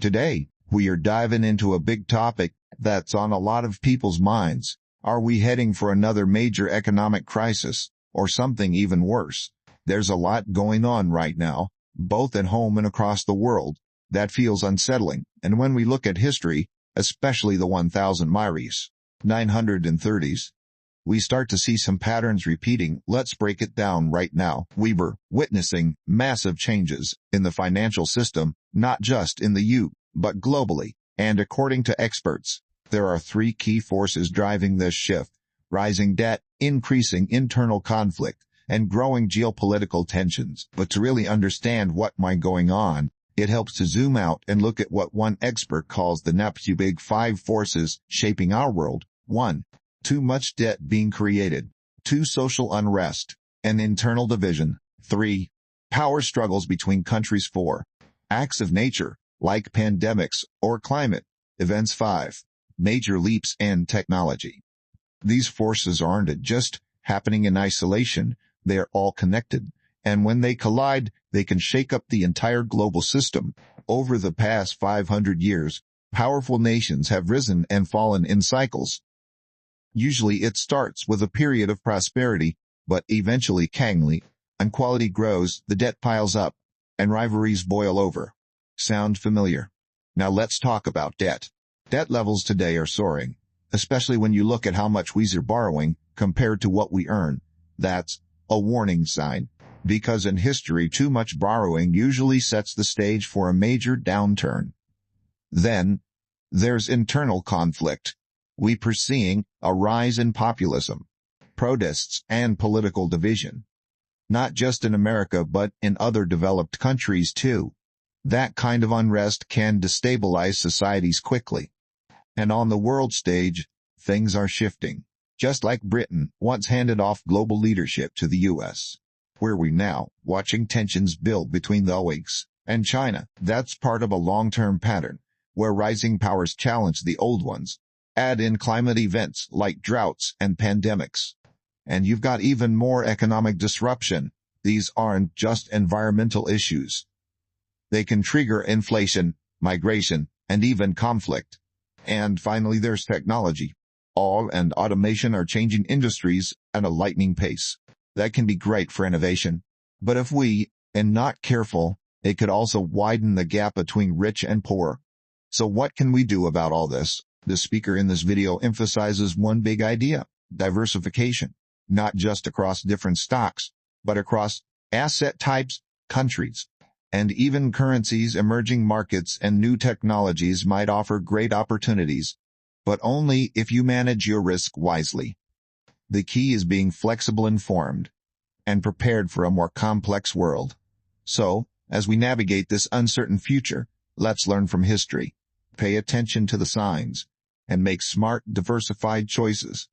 Today, we are diving into a big topic that's on a lot of people's minds. Are we heading for another major economic crisis, or something even worse? There's a lot going on right now, both at home and across the world, that feels unsettling, and when we look at history, especially the 1000 Myries, 930s, we start to see some patterns repeating. Let's break it down right now. We were witnessing massive changes in the financial system, not just in the U.S., but globally, and according to experts, there are three key forces driving this shift: rising debt, increasing internal conflict, and growing geopolitical tensions. But to really understand what might be going on, it helps to zoom out and look at what one expert calls the big five forces shaping our world. 1. Too much debt being created. 2. Social unrest and internal division. 3. Power struggles between countries. 4. Acts of nature, like pandemics or climate events. 5. Major leaps in technology. These forces aren't just happening in isolation, they are all connected, and when they collide, they can shake up the entire global system. Over the past 500 years, powerful nations have risen and fallen in cycles. Usually it starts with a period of prosperity, but eventually inequality grows, the debt piles up, and rivalries boil over. Sound familiar? Now let's talk about debt. Debt levels today are soaring, especially when you look at how much we are borrowing compared to what we earn. That's a warning sign, because in history too much borrowing usually sets the stage for a major downturn. Then, there's internal conflict. We're seeing a rise in populism, protests, and political division. Not just in America but in other developed countries too. That kind of unrest can destabilize societies quickly. And on the world stage, things are shifting. Just like Britain once handed off global leadership to the U.S., where we now watching tensions build between the U.S. and China. That's part of a long-term pattern, where rising powers challenge the old ones. Add in climate events like droughts and pandemics, and you've got even more economic disruption. These aren't just environmental issues. They can trigger inflation, migration, and even conflict. And finally, there's technology. All and automation are changing industries at a lightning pace. That can be great for innovation, but if we are not careful, it could also widen the gap between rich and poor. So what can we do about all this? The speaker in this video emphasizes one big idea: diversification, not just across different stocks, but across asset types, countries, and even currencies. Emerging markets and new technologies might offer great opportunities, but only if you manage your risk wisely. The key is being flexible, informed, and prepared for a more complex world. So, as we navigate this uncertain future, let's learn from history, pay attention to the signs, and make smart, diversified choices.